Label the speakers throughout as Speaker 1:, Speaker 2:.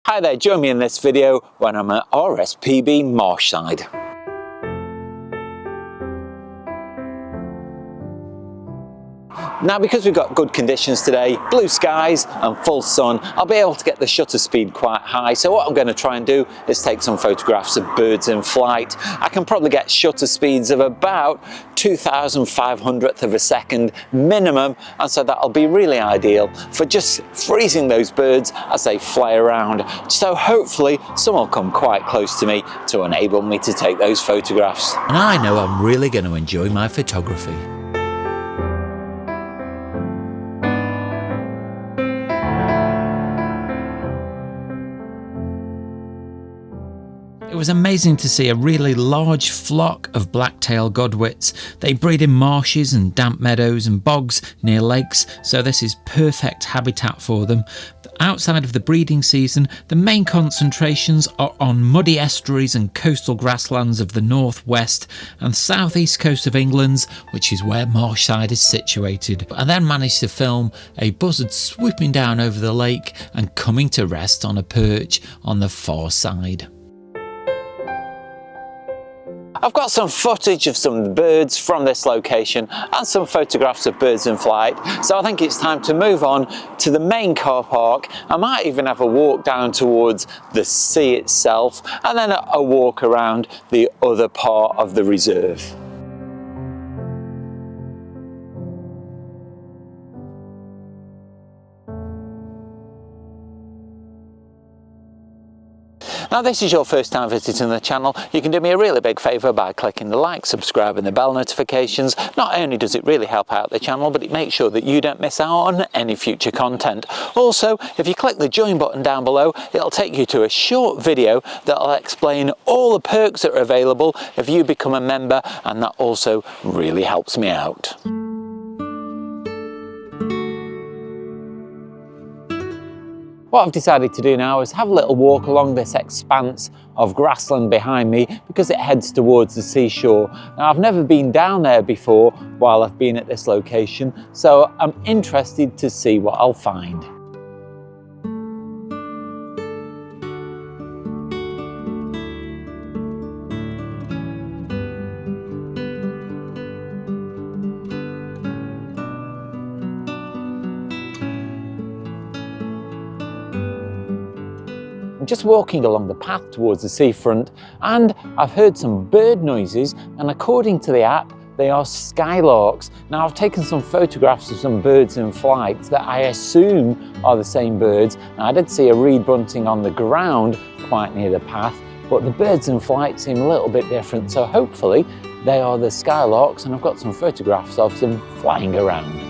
Speaker 1: Hi there, join me in this video when I'm at RSPB Marshside. Now, because we've got good conditions today, blue skies and full sun, I'll be able to get the shutter speed quite high. So what I'm going to try and do is take some photographs of birds in flight. I can probably get shutter speeds of about 2,500th of a second minimum, and so that'll be really ideal for just freezing those birds as they fly around. So hopefully some will come quite close to me to enable me to take those photographs.
Speaker 2: And I know I'm really going to enjoy my photography. It was amazing to see a really large flock of black-tailed godwits. They breed in marshes and damp meadows and bogs near lakes, so this is perfect habitat for them. Outside of the breeding season, the main concentrations are on muddy estuaries and coastal grasslands of the northwest and southeast coast of England, which is where Marshside is situated. I then managed to film a buzzard swooping down over the lake and coming to rest on a perch on the far side.
Speaker 1: I've got some footage of some birds from this location and some photographs of birds in flight, so I think it's time to move on to the main car park. I might even have a walk down towards the sea itself and then a walk around the other part of the reserve. Now, this is your first time visiting the channel, you can do me a really big favour by clicking the like, subscribe and the bell notifications. Not only does it really help out the channel, but it makes sure that you don't miss out on any future content. Also, if you click the join button down below, it'll take you to a short video that'll explain all the perks that are available if you become a member, and that also really helps me out. What I've decided to do now is have a little walk along this expanse of grassland behind me because it heads towards the seashore. Now, I've never been down there before while I've been at this location, so I'm interested to see what I'll find. Just walking along the path towards the seafront, and I've heard some bird noises, and according to the app they are skylarks. Now, I've taken some photographs of some birds in flight that I assume are the same birds. Now, I did see a reed bunting on the ground quite near the path, but the birds in flight seem a little bit different, so hopefully they are the skylarks, and I've got some photographs of them flying around.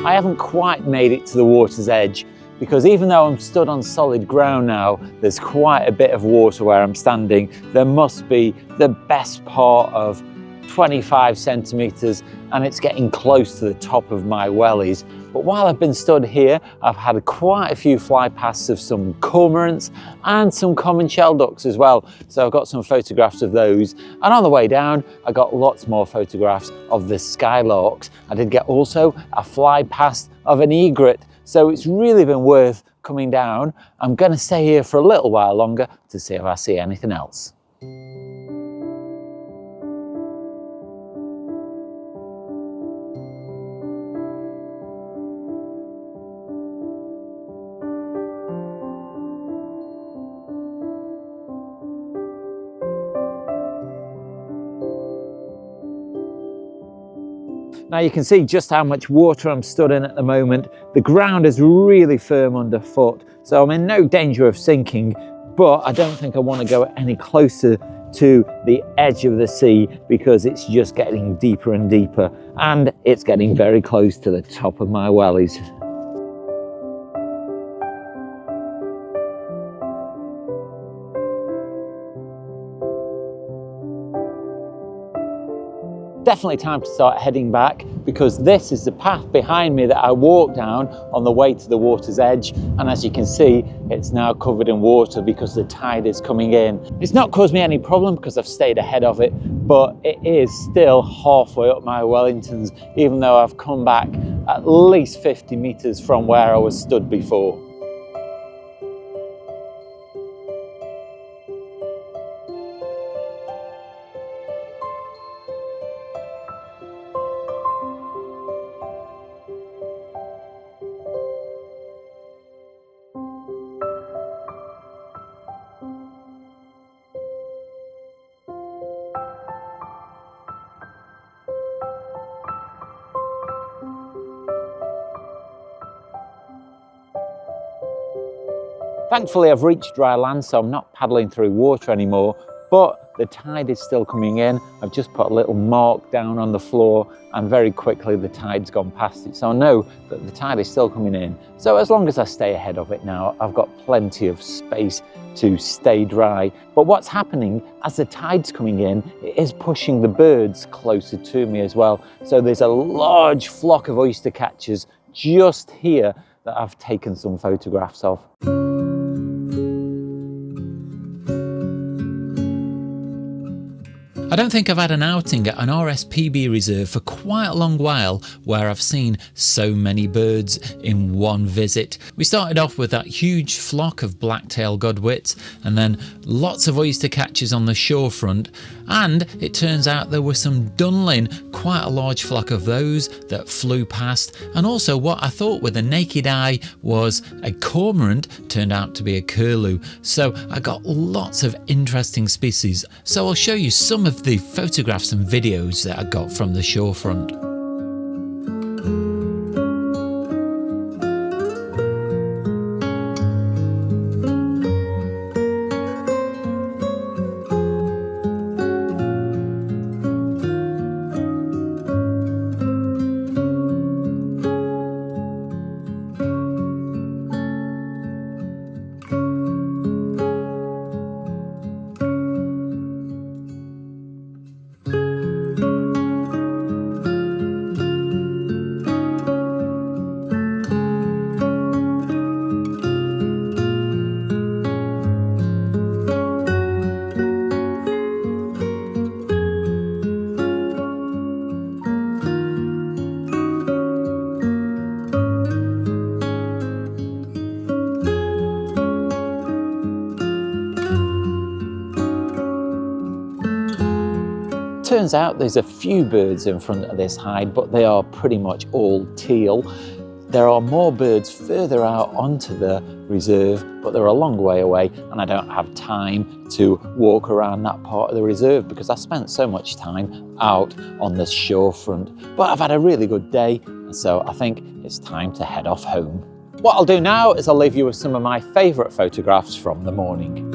Speaker 1: I haven't quite made it to the water's edge because even though I'm stood on solid ground now, there's quite a bit of water where I'm standing. There must be the best part of 25 centimetres and it's getting close to the top of my wellies. But while I've been stood here, I've had quite a few fly pasts of some cormorants and some common shell ducks as well. So I've got some photographs of those. And on the way down, I got lots more photographs of the skylarks. I did get also a fly past of an egret. So it's really been worth coming down. I'm going to stay here for a little while longer to see if I see anything else. Now you can see just how much water I'm stood in at the moment. The ground is really firm underfoot, so I'm in no danger of sinking, but I don't think I want to go any closer to the edge of the sea because it's just getting deeper and deeper, and it's getting very close to the top of my wellies. Definitely time to start heading back, because this is the path behind me that I walked down on the way to the water's edge, and as you can see, it's now covered in water because the tide is coming in. It's not caused me any problem because I've stayed ahead of it, but it is still halfway up my Wellingtons, even though I've come back at least 50 meters from where I was stood before. Thankfully, I've reached dry land, so I'm not paddling through water anymore, but the tide is still coming in. I've just put a little mark down on the floor, and very quickly the tide's gone past it. So I know that the tide is still coming in. So as long as I stay ahead of it now, I've got plenty of space to stay dry. But what's happening as the tide's coming in, it is pushing the birds closer to me as well. So there's a large flock of oyster catchers just here that I've taken some photographs of.
Speaker 2: I don't think I've had an outing at an RSPB reserve for quite a long while where I've seen so many birds in one visit. We started off with that huge flock of black-tailed godwits, and then lots of oyster catchers on the shorefront, and it turns out there were some dunlin, quite a large flock of those that flew past, and also what I thought with the naked eye was a cormorant turned out to be a curlew. So I got lots of interesting species, so I'll show you some of the photographs and videos that I got from the shorefront.
Speaker 1: Turns out there's a few birds in front of this hide, but they are pretty much all teal. There are more birds further out onto the reserve, but they're a long way away, and I don't have time to walk around that part of the reserve because I spent so much time out on the shorefront. But I've had a really good day, so I think it's time to head off home. What I'll do now is I'll leave you with some of my favourite photographs from the morning.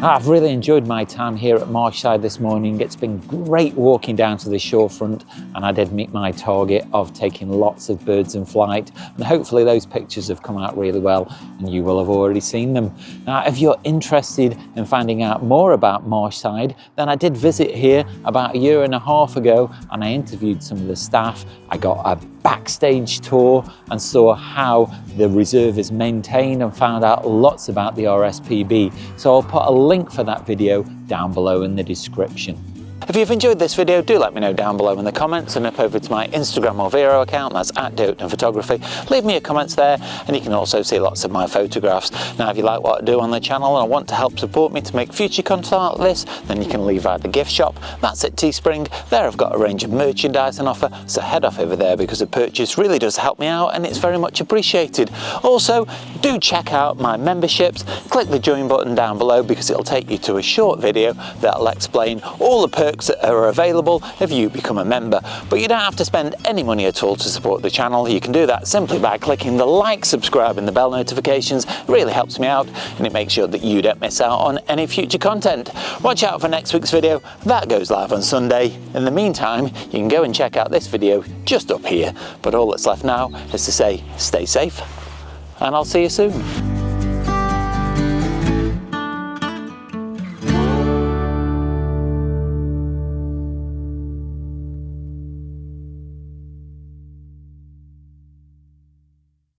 Speaker 1: I've really enjoyed my time here at Marshside this morning. It's been great walking down to the shorefront, and I did meet my target of taking lots of birds in flight, and hopefully those pictures have come out really well and you will have already seen them. Now, if you're interested in finding out more about Marshside, then I did visit here about 1.5 years ago, and I interviewed some of the staff. I got a backstage tour and saw how the reserve is maintained and found out lots about the RSPB. So I'll put a link for that video down below in the description. If you've enjoyed this video, do let me know down below in the comments, and up over to my Instagram or Vero account, that's @DoakdenPhotography. Leave me your comments there, and you can also see lots of my photographs. Now, if you like what I do on the channel and want to help support me to make future content like this, then you can leave at the gift shop. That's at Teespring. There I've got a range of merchandise on offer, so head off over there because a purchase really does help me out and it's very much appreciated. Also, do check out my memberships. Click the join button down below because it'll take you to a short video that'll explain all the perks that are available if you become a member. But you don't have to spend any money at all to support the channel. You can do that simply by clicking the like, subscribe and the bell notifications. It really helps me out and it makes sure that you don't miss out on any future content. Watch out for next week's video. That goes live on Sunday. In the meantime, you can go and check out this video just up here. But all that's left now is to say stay safe and I'll see you soon.